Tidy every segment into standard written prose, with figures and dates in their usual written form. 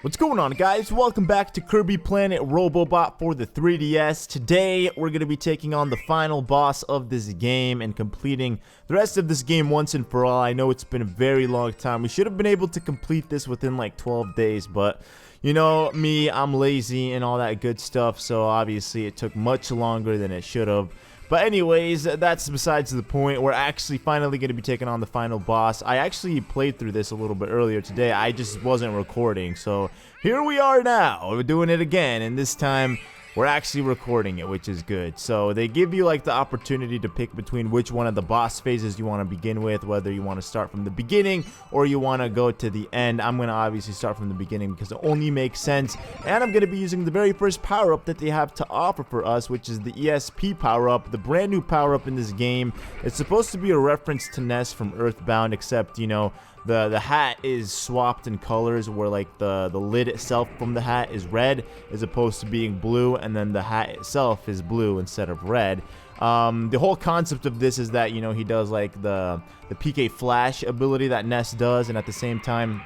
What's going on, guys? Welcome back to Kirby Planet Robobot for the 3DS. Today, we're going to be taking on the final boss of this game and completing the rest of this game once and for all. I know it's been a very long time. We should have been able to complete this within like 12 days, but you know me, I'm lazy and all that good stuff, so obviously it took much longer than it should have. But anyways, that's besides the point. We're actually finally going to be taking on the final boss. I actually played through this a little bit earlier today. I just wasn't recording. So here we are now. We're doing it again. And this time we're actually recording it, which is good. So they give you like the opportunity to pick between which one of the boss phases you want to begin with, whether you want to start from the beginning or you want to go to the end. I'm going to obviously start from the beginning because it only makes sense. And I'm going to be using the very first power-up that they have to offer for us, which is the ESP power-up, the brand new power-up in this game. It's supposed to be a reference to Ness from Earthbound, except, you know, the hat is swapped in colors where like the lid itself from the hat is red as opposed to being blue, and then the hat itself is blue instead of red. The whole concept of this is that, you know, he does like the PK Flash ability that Ness does, and at the same time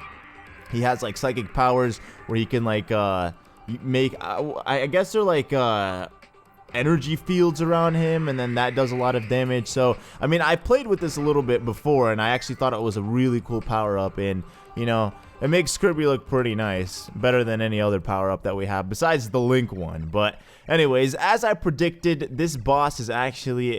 he has like psychic powers where he can like make I guess they're like energy fields around him, and then that does a lot of damage. So I mean, I played with this a little bit before and I actually thought it was a really cool power-up, and you know, it makes Kirby look pretty nice, better than any other power-up that we have besides the Link one. But anyways, as I predicted, this boss is actually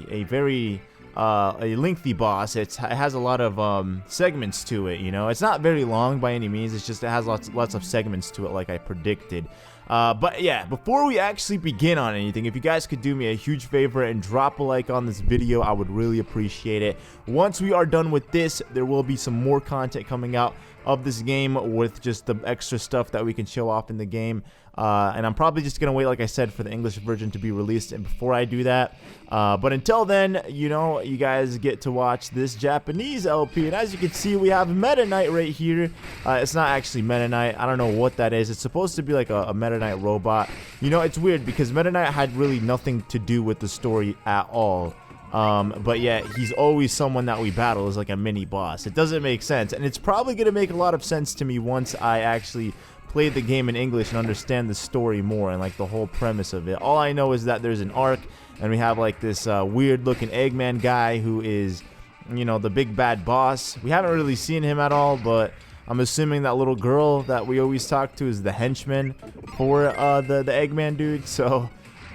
a very a lengthy boss. It has a lot of segments to it. You know, it's not very long by any means. It's just it has lots of segments to it, like I predicted. But yeah, before we actually begin on anything, if you guys could do me a huge favor and drop a like on this video, I would really appreciate it. Once we are done with this, there will be some more content coming out of this game with just the extra stuff that we can show off in the game. And I'm probably just going to wait, like I said, for the English version to be released and before I do that. But until then, you know, you guys get to watch this Japanese LP. And as you can see, we have Meta Knight right here. It's not actually Meta Knight. I don't know what that is. It's supposed to be like a Meta Knight robot. You know, it's weird because Meta Knight had really nothing to do with the story at all. But yeah, he's always someone that we battle as like a mini boss. It doesn't make sense. And it's probably going to make a lot of sense to me once I actually play the game in English and understand the story more and like the whole premise of it. All I know is that there's an arc and we have like this weird looking Eggman guy who is, you know, the big bad boss. We haven't really seen him at all, but I'm assuming that little girl that we always talk to is the henchman for the Eggman dude. So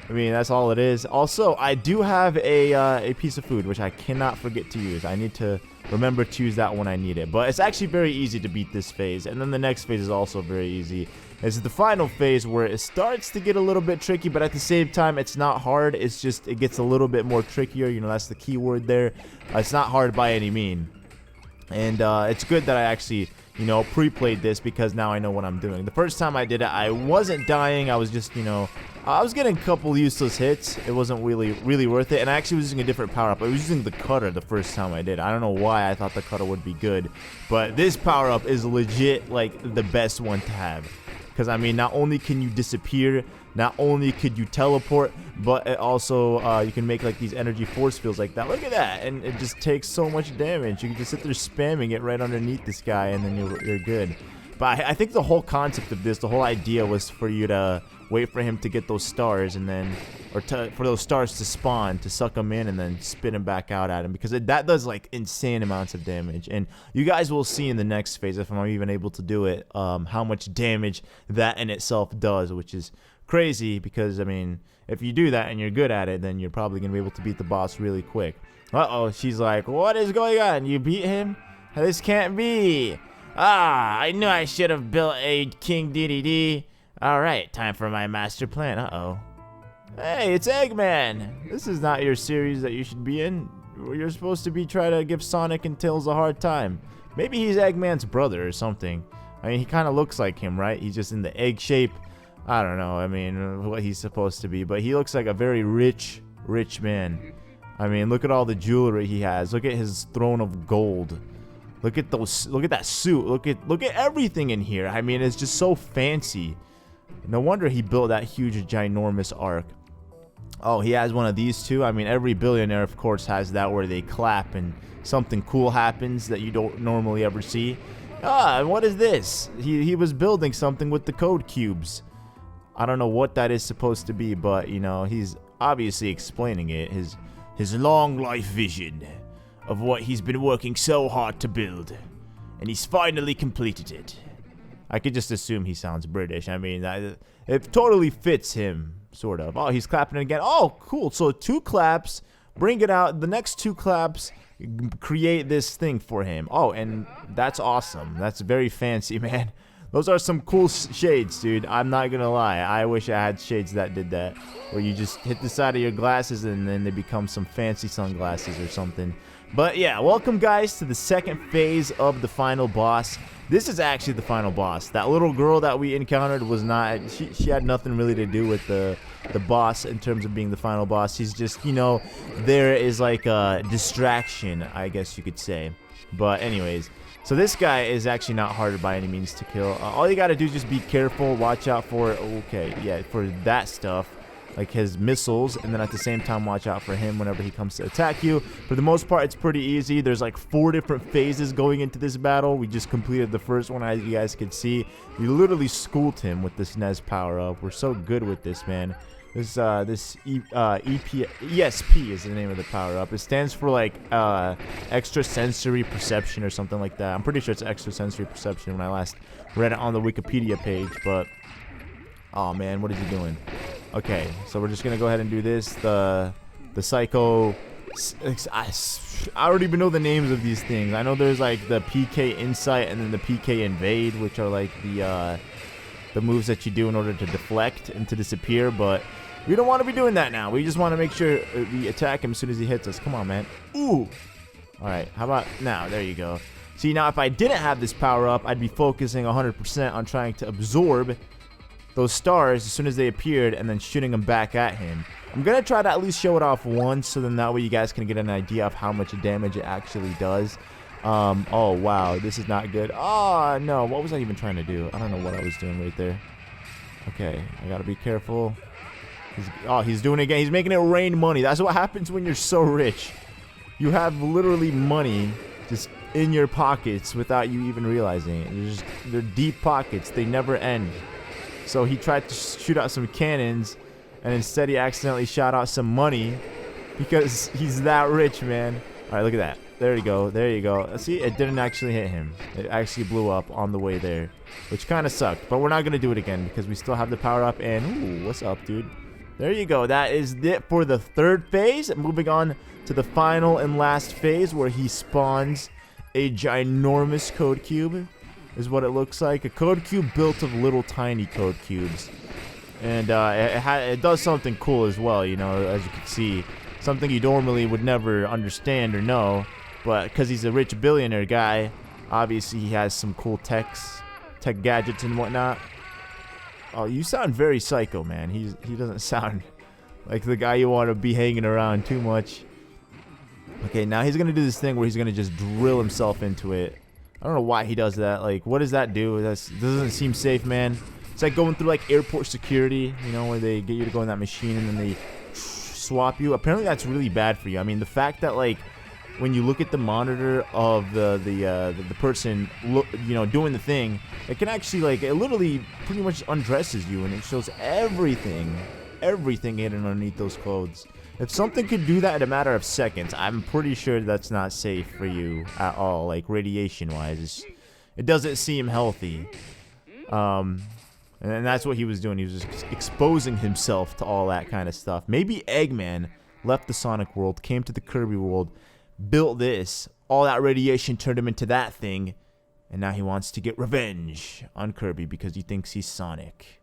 I mean, that's all it is. Also, I do have a piece of food which I cannot forget to use. I need to remember to use that when I need it. But it's actually very easy to beat this phase. And then the next phase is also very easy. This is the final phase where it starts to get a little bit tricky, but at the same time, it's not hard. It's just, it gets a little bit more trickier. You know, that's the key word there. It's not hard by any mean. And it's good that I actually, you know, pre-played this because now I know what I'm doing. The first time I did it, I wasn't dying. I was just, you know, I was getting a couple useless hits. It wasn't really worth it. And I actually was using a different power-up. I was using the cutter the first time I did. I don't know why I thought the cutter would be good. But this power-up is legit, like, the best one to have. Because, I mean, not only can you disappear, not only could you teleport, but it also, you can make, like, these energy force fields like that. Look at that. And it just takes so much damage. You can just sit there spamming it right underneath this guy, and then you're good. But I think the whole concept of this, the whole idea was for you to wait for him to get those stars and then, or for those stars to spawn, to suck them in and then spit him back out at him, because that does like insane amounts of damage. And you guys will see in the next phase, if I'm even able to do it, how much damage that in itself does, which is crazy because, I mean, if you do that and you're good at it, then you're probably going to be able to beat the boss really quick. Uh-oh, she's like, what is going on? You beat him? This can't be. Ah, I knew I should have built a King DDD. Alright, time for my master plan. Uh-oh. Hey, it's Eggman. This is not your series that you should be in. You're supposed to be trying to give Sonic and Tails a hard time. Maybe he's Eggman's brother or something. I mean, he kind of looks like him, right? He's just in the egg shape. I don't know, I mean, what he's supposed to be. But he looks like a very rich man. I mean, look at all the jewelry he has. Look at his throne of gold. Look at those. Look at that suit. Look at everything in here. I mean, it's just so fancy. No wonder he built that huge, ginormous arc. Oh, he has one of these too. I mean, every billionaire, of course, has that where they clap and something cool happens that you don't normally ever see. Ah, and what is this? He was building something with the code cubes. I don't know what that is supposed to be, but, you know, he's obviously explaining it. His long life vision of what he's been working so hard to build. And he's finally completed it. I could just assume he sounds British. I mean, it totally fits him, sort of. Oh, he's clapping again. Oh, cool. So 2 claps, bring it out. The next 2 claps create this thing for him. Oh, and that's awesome. That's very fancy, man. Those are some cool shades, dude. I'm not gonna lie. I wish I had shades that did that. Where you just hit the side of your glasses and then they become some fancy sunglasses or something. But yeah, welcome guys to the second phase of the final boss. This is actually the final boss. That little girl that we encountered was not, she had nothing really to do with the boss in terms of being the final boss. She's just, you know, there is like a distraction, I guess you could say. But anyways, so this guy is actually not hard by any means to kill. All you gotta do is just be careful, watch out for, okay, yeah, for that stuff. Like his missiles, and then at the same time watch out for him whenever he comes to attack you. For the most part, it's pretty easy. There's like 4 different phases going into this battle. We just completed the first one, as you guys can see. We literally schooled him with this NES power-up. We're so good with this, man. This ESP is the name of the power-up. It stands for like extrasensory perception or something like that. I'm pretty sure it's extrasensory perception when I last read it on the Wikipedia page, but oh man, what is he doing? Okay, so we're just gonna go ahead and do this. The psycho. I don't even know the names of these things. I know there's like the PK Insight and then the PK Invade, which are like the moves that you do in order to deflect and to disappear. But we don't want to be doing that now. We just want to make sure we attack him as soon as he hits us. Come on, man. Ooh. All right. How about now? There you go. See, now if I didn't have this power up, I'd be focusing 100% on trying to absorb those stars as soon as they appeared and then shooting them back at him. I'm gonna try to at least show it off once, so then that way you guys can get an idea of how much damage it actually does. Oh wow, this is not good. Oh no, what was I even trying to do? I don't know what I was doing right there. Okay, I gotta be careful. He's doing it again. He's making it rain money. That's what happens when you're so rich. You have literally money just in your pockets without you even realizing it. They're deep pockets. They never end. So he tried to shoot out some cannons, and instead he accidentally shot out some money because he's that rich, man. All right, look at that. There you go. There you go. See, it didn't actually hit him. It actually blew up on the way there, which kind of sucked. But we're not going to do it again because we still have the power up. And, ooh, what's up, dude? There you go. That is it for the 3rd phase. Moving on to the final and last phase where he spawns a ginormous code cube. Is what it looks like. A code cube built of little tiny code cubes. And it does something cool as well, you know, as you can see. Something you normally would never understand or know. But because he's a rich billionaire guy, obviously he has some cool tech gadgets and whatnot. Oh, you sound very psycho, man. He doesn't sound like the guy you want to be hanging around too much. Okay, now he's going to do this thing where he's going to just drill himself into it. I don't know why he does that. Like, what does that do? That doesn't seem safe, man. It's like going through, like, airport security, you know, where they get you to go in that machine and then they swap you. Apparently, that's really bad for you. I mean, the fact that, like, when you look at the monitor of the person, you know, doing the thing, it can actually, like, it literally pretty much undresses you, and it shows everything hidden underneath those clothes. If something could do that in a matter of seconds, I'm pretty sure that's not safe for you at all, like radiation-wise. It doesn't seem healthy. And that's what he was doing. He was just exposing himself to all that kind of stuff. Maybe Eggman left the Sonic world, came to the Kirby world, built this. All that radiation turned him into that thing. And now he wants to get revenge on Kirby because he thinks he's Sonic.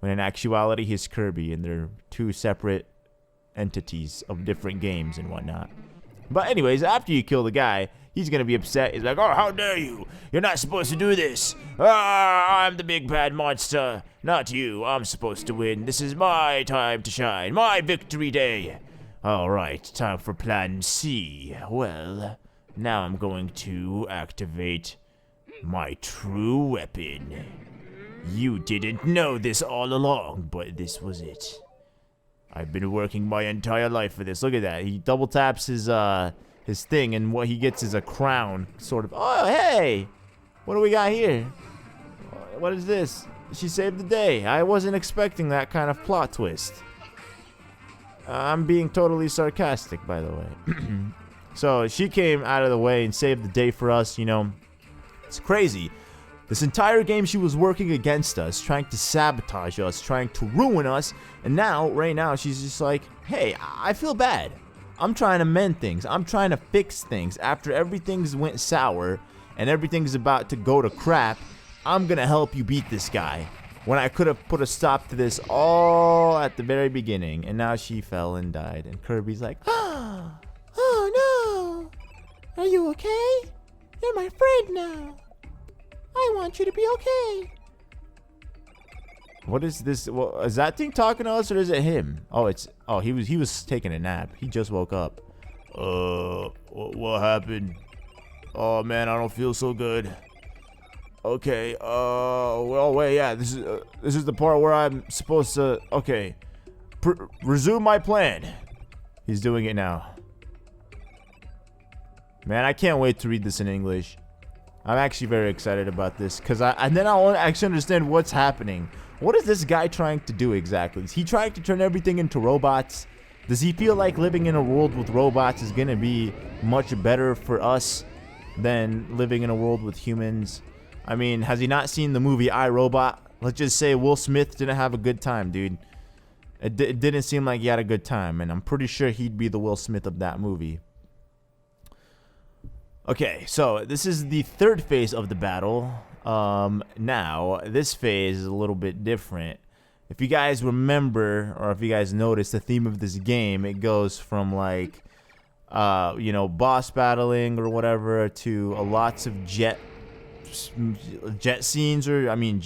When in actuality, he's Kirby, and they're 2 separate entities of different games and whatnot. But anyways, after you kill the guy, he's gonna be upset. He's like, oh, how dare you? You're not supposed to do this. Ah, I'm the big bad monster, not you. I'm supposed to win. This is my time to shine, my victory day. All right, time for plan C. Well, now I'm going to activate my true weapon. You didn't know this all along, but this was it. I've been working my entire life for this. Look at that. He double taps his thing, and what he gets is a crown, sort of. Oh, hey! What do we got here? What is this? She saved the day. I wasn't expecting that kind of plot twist. I'm being totally sarcastic, by the way. So she came out of the way and saved the day for us, you know. It's crazy. This entire game she was working against us, trying to sabotage us, trying to ruin us. And now, right now, she's just like, hey, I feel bad. I'm trying to mend things. I'm trying to fix things. After everything's went sour and everything's about to go to crap, I'm gonna help you beat this guy. When I could have put a stop to this all at the very beginning. And now she fell and died. And Kirby's like, oh no. Are you okay? You're my friend now. I want you to be okay. What is this? Well, is that thing talking to us or is it him? Oh, he was taking a nap. He just woke up. What happened? Oh man, I don't feel so good. Okay, well, wait, yeah, this is the part where I'm supposed to, okay, resume my plan. He's doing it now. Man, I can't wait to read this in English. I'm actually very excited about this, because and then I'll actually understand what's happening. What is this guy trying to do exactly? Is he trying to turn everything into robots? Does he feel like living in a world with robots is going to be much better for us than living in a world with humans? I mean, has he not seen the movie I, Robot? Let's just say Will Smith didn't have a good time, dude. It didn't seem like he had a good time, and I'm pretty sure he'd be the Will Smith of that movie. Okay, so this is the third phase of the battle. Now, this phase is a little bit different. If you guys remember, or if you guys notice, the theme of this game, it goes from like, you know, boss battling or whatever to lots of jet scenes, or I mean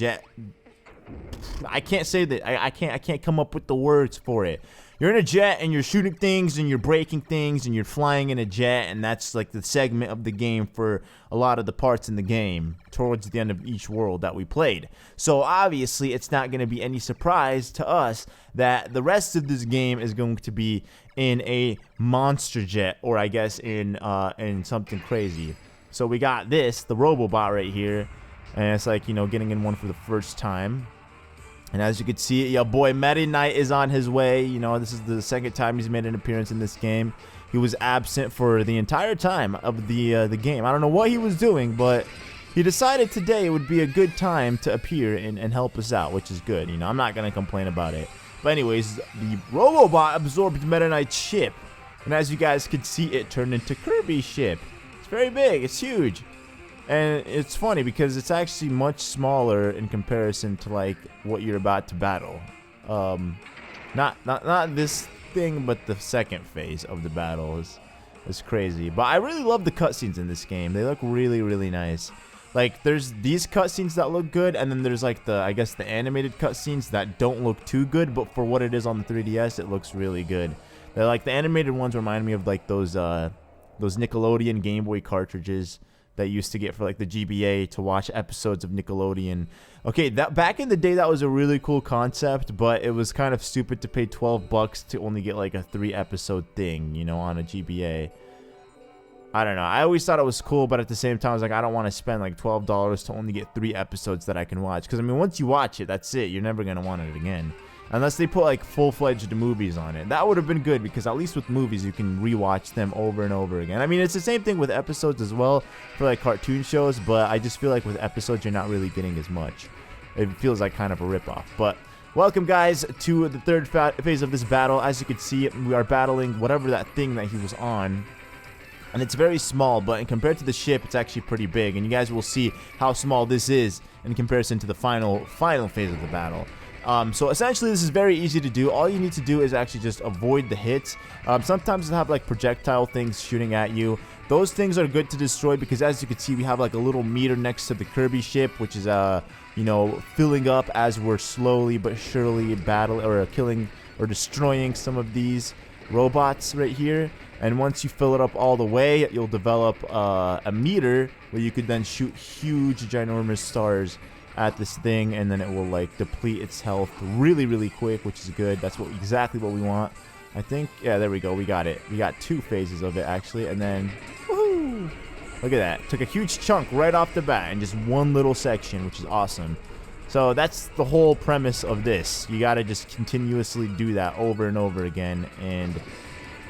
I can't say that. I can't come up with the words for it. You're in a jet and you're shooting things and you're breaking things and you're flying in a jet, and that's like the segment of the game for a lot of the parts in the game towards the end of each world that we played. So obviously it's not going to be any surprise to us that the rest of this game is going to be in a monster jet, or I guess in something crazy. So we got this, the Robobot right here, and it's like, you know, getting in one for the first time. And as you can see, your boy Meta Knight is on his way. You know, this is the second time he's made an appearance in this game. He was absent for the entire time of the game. I don't know what he was doing, but he decided today it would be a good time to appear and help us out, which is good. You know, I'm not going to complain about it. But anyways, the Robobot absorbed Meta Knight's ship. And as you guys can see, it turned into Kirby's ship. It's very big. It's huge. And it's funny because it's actually much smaller in comparison to like what you're about to battle. Not this thing, but the second phase of the battle is crazy. But I really love the cutscenes in this game. They look really, really nice. Like there's these cutscenes that look good, and then there's like the, I guess, the animated cutscenes that don't look too good, but for what it is on the 3DS, it looks really good. They're like, the animated ones remind me of like those Nickelodeon Game Boy cartridges that you used to get for like the GBA to watch episodes of Nickelodeon. Okay, that back in the day, that was a really cool concept, but it was kind of stupid to pay $12 to only get like a 3-episode thing, you know, on a GBA. I don't know. I always thought it was cool, but at the same time, I was like, I don't want to spend like $12 to only get 3 episodes that I can watch. Because I mean, once you watch it, that's it. You're never gonna want it again. Unless they put like full-fledged movies on it. That would have been good, because at least with movies you can rewatch them over and over again. I mean, it's the same thing with episodes as well for like cartoon shows, but I just feel like with episodes you're not really getting as much. It feels like kind of a ripoff. But welcome guys to the third phase of this battle. As you can see, we are battling whatever that thing that he was on. And it's very small, but compared to the ship, it's actually pretty big. And you guys will see how small this is in comparison to the final phase of the battle. So essentially this is very easy to do. All you need to do is actually just avoid the hits. Sometimes they'll have like projectile things shooting at you. Those things are good to destroy because, as you can see, we have like a little meter next to the Kirby ship, which is you know, filling up as we're slowly but surely killing or destroying some of these robots right here. And once you fill it up all the way, you'll develop a meter where you could then shoot huge ginormous stars at this thing, and then it will like deplete its health really, really quick, which is good. That's exactly what we want. I think, yeah, there we go. We got it. We got 2 phases of it actually, and then woohoo! Look at that. Took a huge chunk right off the bat in just one little section, which is awesome. So that's the whole premise of this. You gotta just continuously do that over and over again, and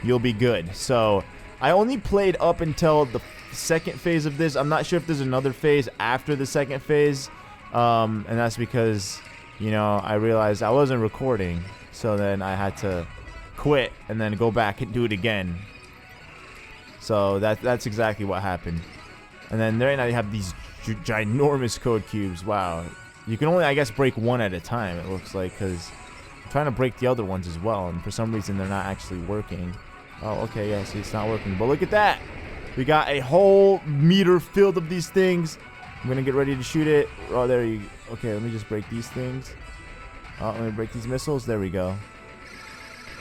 you'll be good. So I only played up until the second phase of this. I'm not sure if there's another phase after the second phase, and that's because, you know, I realized I wasn't recording, so then I had to quit and then go back and do it again. So that's exactly what happened. And then there now you have these ginormous code cubes. Wow. You can only, I guess, break one at a time, it looks like, because I'm trying to break the other ones as well, and for some reason they're not actually working. Oh, okay, yeah, see, it's not working. But look at that. We got a whole meter filled of these things. I'm going to get ready to shoot it. Oh, there you go. Okay, let me just break these things. Oh, let me break these missiles. There we go.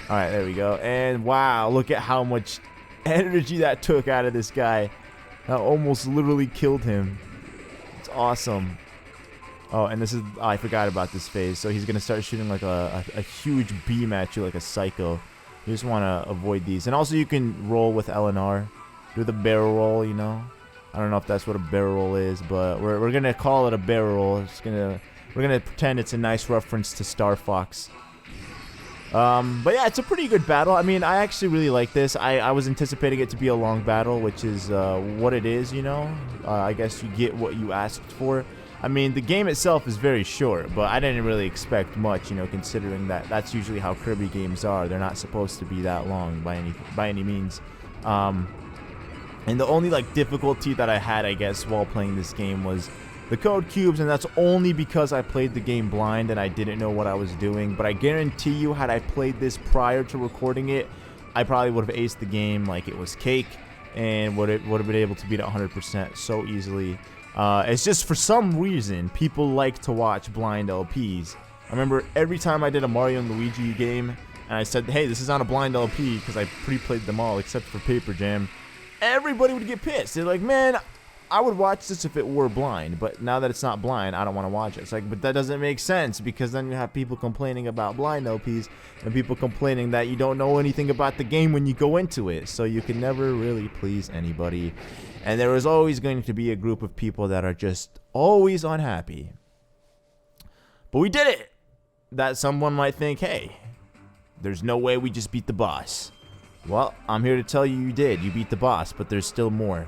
All right, there we go. And wow, look at how much energy that took out of this guy. That almost literally killed him. It's awesome. Oh, and this is, oh, I forgot about this phase. So he's going to start shooting like a huge beam at you like a psycho. You just want to avoid these. And also you can roll with L and R. Do the barrel roll, you know. I don't know if that's what a barrel roll is, but we're going to call it a barrel roll. We're going to pretend it's a nice reference to Star Fox. But yeah, it's a pretty good battle. I mean, I actually really like this. I was anticipating it to be a long battle, which is what it is, you know. I guess you get what you asked for. I mean, the game itself is very short, but I didn't really expect much, you know, considering that that's usually how Kirby games are. They're not supposed to be that long by any means. And the only like difficulty that I had, I guess, while playing this game was the code cubes, and that's only because I played the game blind and I didn't know what I was doing. But I guarantee you, had I played this prior to recording it, I probably would have aced the game like it was cake, and would have been able to beat it 100% so easily. It's just for some reason people like to watch blind LPs. I remember every time I did a Mario and Luigi game and I said, hey, this is on a blind LP, because I pre-played them all except for Paper Jam, everybody would get pissed. They're like, man, I would watch this if it were blind, but now that it's not blind, I don't want to watch it. It's like, but that doesn't make sense, because then you have people complaining about blind LPs and people complaining that you don't know anything about the game when you go into it. So you can never really please anybody. And there is always going to be a group of people that are just always unhappy. But we did it! That someone might think, hey, there's no way we just beat the boss. Well, I'm here to tell you you did. You beat the boss, but there's still more.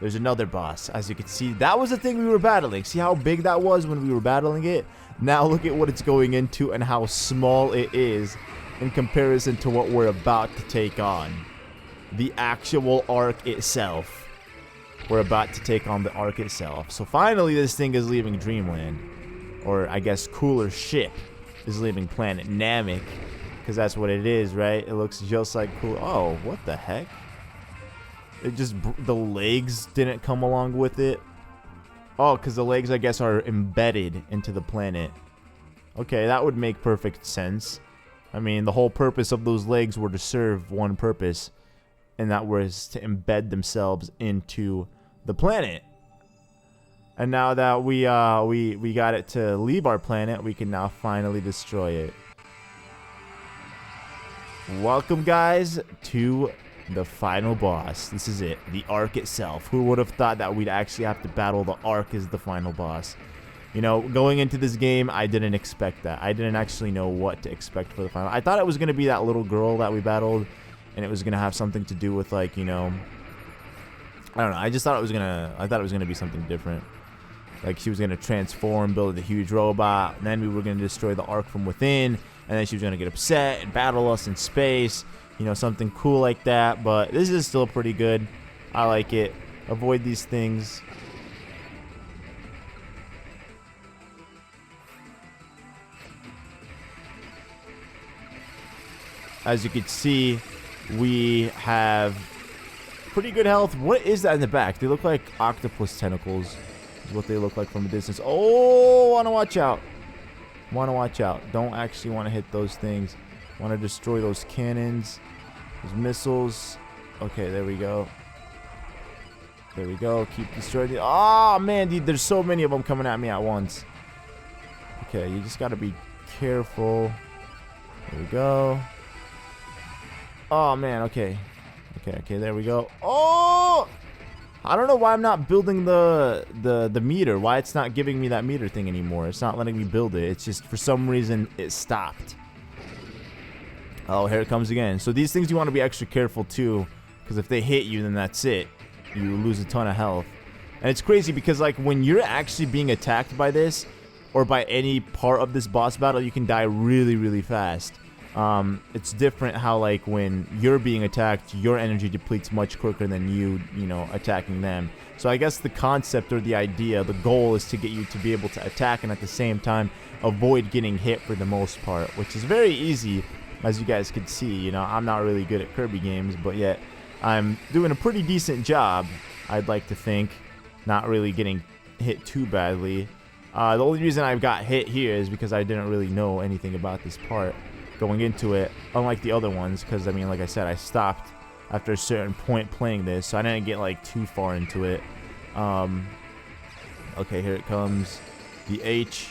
There's another boss. As you can see, that was the thing we were battling. See how big that was when we were battling it? Now look at what it's going into and how small it is in comparison to what we're about to take on. The actual arc itself. We're about to take on the arc itself. So finally this thing is leaving Dreamland. Or I guess Cooler Ship is leaving Planet Namek. Because that's what it is, right? It looks just like Cool. Oh, what the heck? It just, the legs didn't come along with it. Oh, because the legs, I guess, are embedded into the planet. Okay, that would make perfect sense. I mean, the whole purpose of those legs were to serve one purpose, and that was to embed themselves into the planet. And now that we got it to leave our planet, we can now finally destroy it. Welcome, guys, to the final boss. This is it, the Ark itself. Who would have thought that we'd actually have to battle the Ark as the final boss? You know, going into this game, I didn't expect that. I didn't actually know what to expect for the final. I thought it was going to be that little girl that we battled, and it was going to have something to do with, like, you know, I don't know. I just thought it was going to be something different. Like, she was going to transform, build a huge robot, and then we were going to destroy the Ark from within, and then she was going to get upset and battle us in space. You know, something cool like that. But this is still pretty good. I like it. Avoid these things. As you can see, we have pretty good health. What is that in the back? They look like octopus tentacles. Is what they look like from a distance. Oh, want to watch out. Want to watch out. Don't actually want to hit those things. Want to destroy those cannons, those missiles. Okay, there we go. There we go. Keep destroying it. Oh, man, dude, there's so many of them coming at me at once. Okay, you just got to be careful. There we go. Oh, man, okay. Okay, there we go. Oh! I don't know why I'm not building the meter. Why it's not giving me that meter thing anymore. It's not letting me build it. It's just for some reason it stopped. Oh, here it comes again. So these things you want to be extra careful too, because if they hit you, then that's it. You lose a ton of health. And it's crazy because like when you're actually being attacked by this, or by any part of this boss battle, you can die really, really fast. It's different how like when you're being attacked, your energy depletes much quicker than you know, attacking them. So I guess the concept or the idea, the goal is to get you to be able to attack and at the same time avoid getting hit for the most part, which is very easy. As you guys can see, you know, I'm not really good at Kirby games, but yet I'm doing a pretty decent job, I'd like to think. Not really getting hit too badly. The only reason I got hit here is because I didn't really know anything about this part going into it, unlike the other ones, because, I mean, like I said, I stopped after a certain point playing this, so I didn't get, like, too far into it. Okay, here it comes. The H.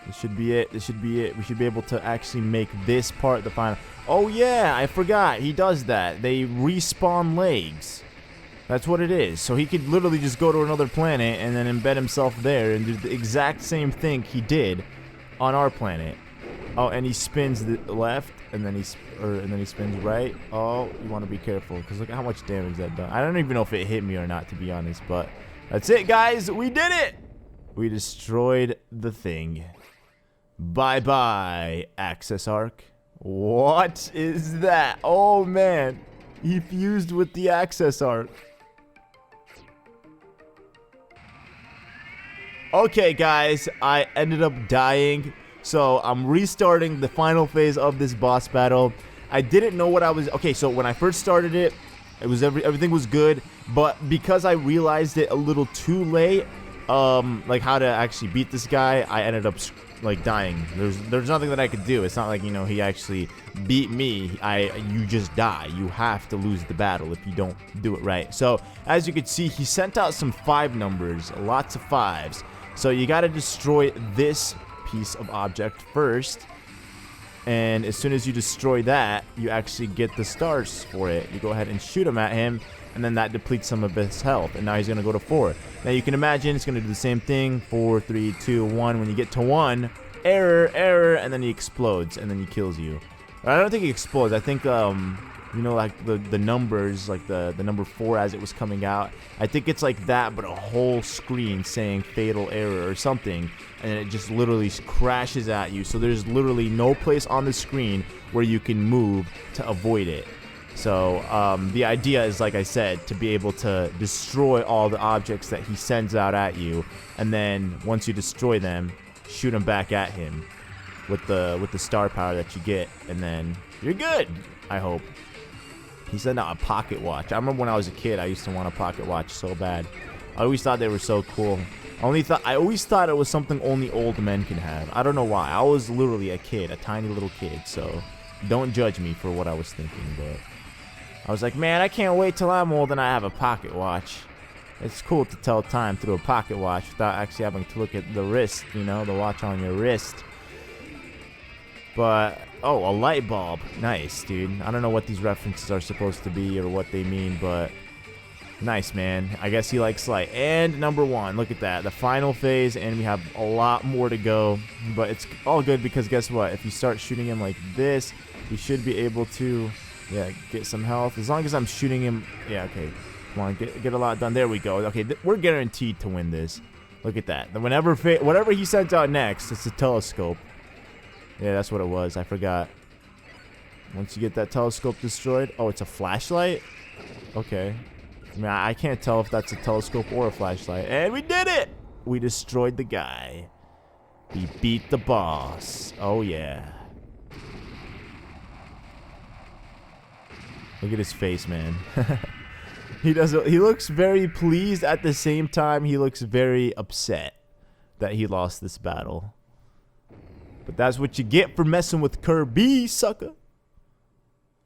This should be it. This should be it. We should be able to actually make this part the final. Oh, yeah, I forgot. He does that. They respawn legs. That's what it is. So he could literally just go to another planet and then embed himself there and do the exact same thing he did on our planet. Oh, and he spins the left, and then he spins right. Oh, you want to be careful, because look at how much damage that done. I don't even know if it hit me or not, to be honest, but that's it, guys. We did it. We destroyed the thing. Bye-bye, access arc. What is that? Oh, man. He fused with the access arc. Okay, guys. I ended up dying. So, I'm restarting the final phase of this boss battle. I didn't know what I was... Okay, so when I first started it, everything was good. But because I realized it a little too late, like how to actually beat this guy, I ended up like dying. There's nothing that I could do. It's not like, you know, he actually beat me. You just die. You have to lose the battle if you don't do it right. So as you can see, he sent out some 5 numbers, lots of 5s. So you got to destroy this piece of object first, and as soon as you destroy that, you actually get the stars for it. You go ahead and shoot him at him, and then that depletes some of his health, and now he's going to go to 4. Now you can imagine it's going to do the same thing. 4, 3, 2, 1. When you get to 1, error, and then he explodes, and then he kills you. I don't think he explodes. I think you know, like the numbers, like the number 4 as it was coming out, I think it's like that, but a whole screen saying fatal error or something, and it just literally crashes at you. So there's literally no place on the screen where you can move to avoid it. So the idea is, like I said, to be able to destroy all the objects that he sends out at you, and then once you destroy them, shoot them back at him with the star power that you get, and then you're good, I hope. He sent out a pocket watch. I remember when I was a kid, I used to want a pocket watch so bad. I always thought they were so cool. I always thought it was something only old men can have. I don't know why. I was literally a kid, a tiny little kid, so don't judge me for what I was thinking, but I was like, man, I can't wait till I'm old and I have a pocket watch. It's cool to tell time through a pocket watch without actually having to look at the wrist, you know, the watch on your wrist. But, oh, a light bulb. Nice, dude. I don't know what these references are supposed to be or what they mean, but nice, man. I guess he likes light. And number 1, look at that. The final phase, and we have a lot more to go. But it's all good because guess what? If you start shooting him like this, you should be able to, yeah, get some health. As long as I'm shooting him, yeah, okay. Come on, get a lot done. There we go. Okay, we're guaranteed to win this. Look at that. Whatever he sends out next, it's a telescope. Yeah, that's what it was. I forgot. Once you get that telescope destroyed... Oh, it's a flashlight? Okay. I mean, I can't tell if that's a telescope or a flashlight. And we did it! We destroyed the guy. We beat the boss. Oh, yeah. Look at his face, man. He looks very pleased. At the same time, he looks very upset that he lost this battle. But that's what you get for messing with Kirby, sucker.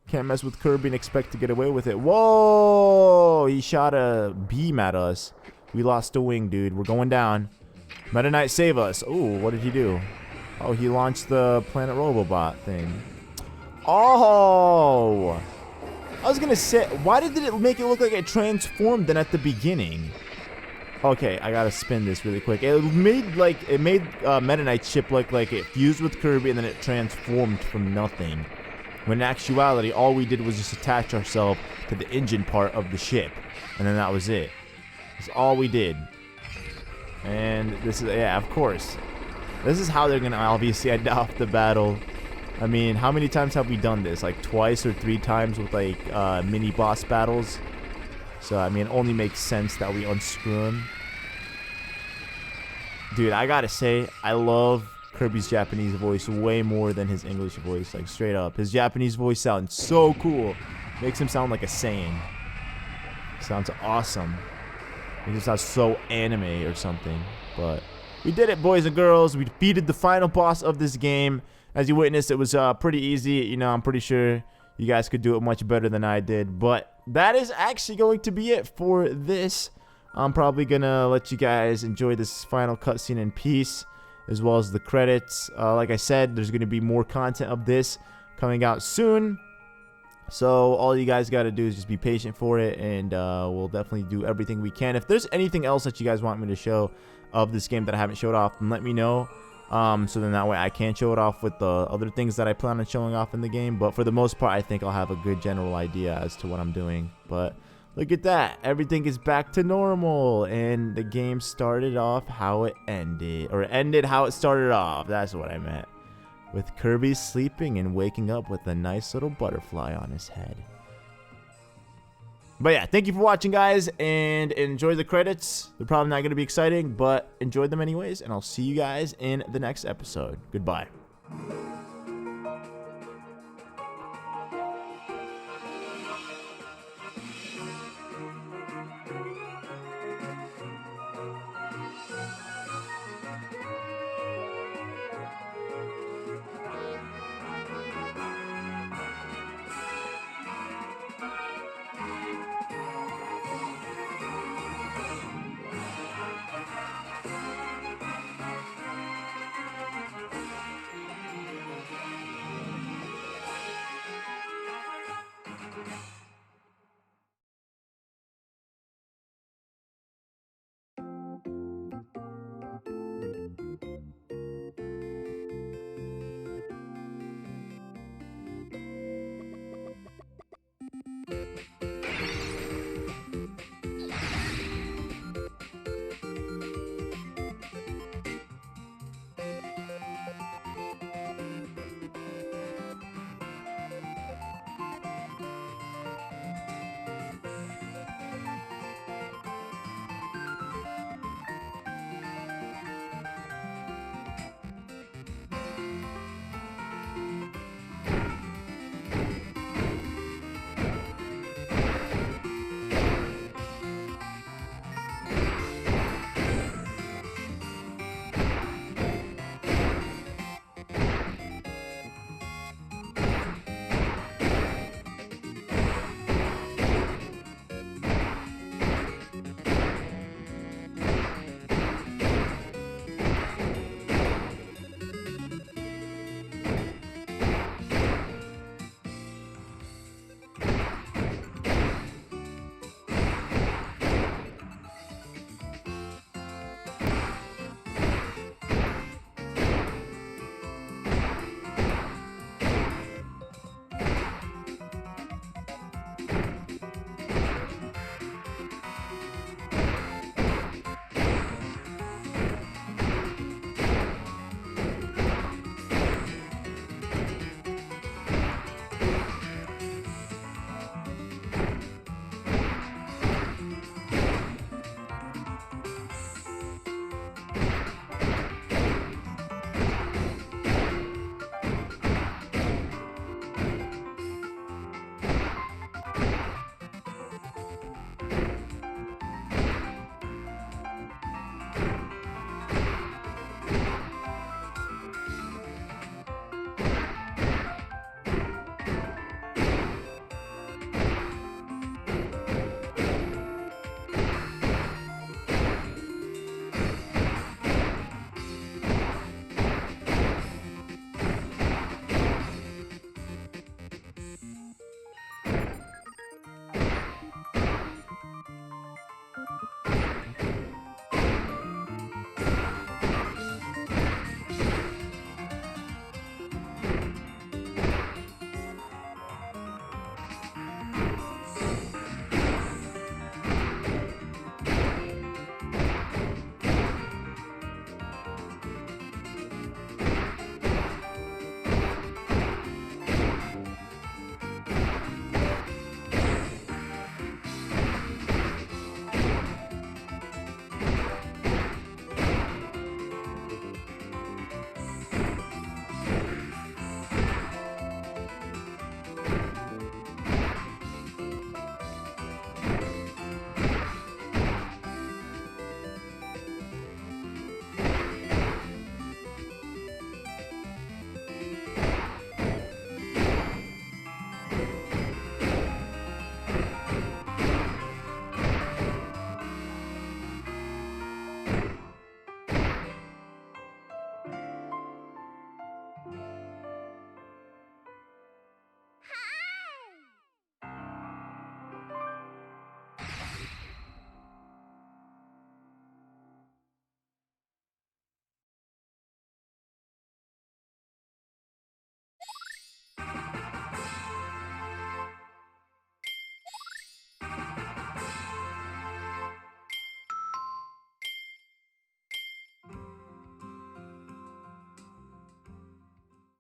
Can't mess with Kirby and expect to get away with it. Whoa! He shot a beam at us. We lost a wing, dude. We're going down. Meta Knight, save us. Oh, what did he do? Oh, he launched the Planet Robobot thing. Oh! I was gonna say, why did it make it look like it transformed then at the beginning? Okay, I gotta spin this really quick. It made Meta Knight's ship look like it fused with Kirby and then it transformed from nothing. When in actuality, all we did was just attach ourselves to the engine part of the ship. And then that was it. That's all we did. And this is, yeah, of course. This is how they're gonna obviously end off the battle. I mean, how many times have we done this? Like twice or 3 times with like mini boss battles. So, I mean, it only makes sense that we unscrew him. Dude, I gotta say, I love Kirby's Japanese voice way more than his English voice. Like, straight up. His Japanese voice sounds so cool. Makes him sound like a Saiyan. Sounds awesome. He just sounds so anime or something. But we did it, boys and girls. We defeated the final boss of this game. As you witnessed, it was pretty easy. You know, I'm pretty sure you guys could do it much better than I did. But that is actually going to be it for this. I'm probably going to let you guys enjoy this final cutscene in peace, as well as the credits. Like I said, there's going to be more content of this coming out soon. So all you guys got to do is just be patient for it, and we'll definitely do everything we can. If there's anything else that you guys want me to show of this game that I haven't showed off, then let me know. So then that way I can show it off with the other things that I plan on showing off in the game. But for the most part, I think I'll have a good general idea as to what I'm doing. But look at that. Everything is back to normal. And the game started off how it ended. Or ended how it started off. That's what I meant. With Kirby sleeping and waking up with a nice little butterfly on his head. But yeah, thank you for watching, guys, and enjoy the credits. They're probably not going to be exciting, but enjoy them anyways, and I'll see you guys in the next episode. Goodbye.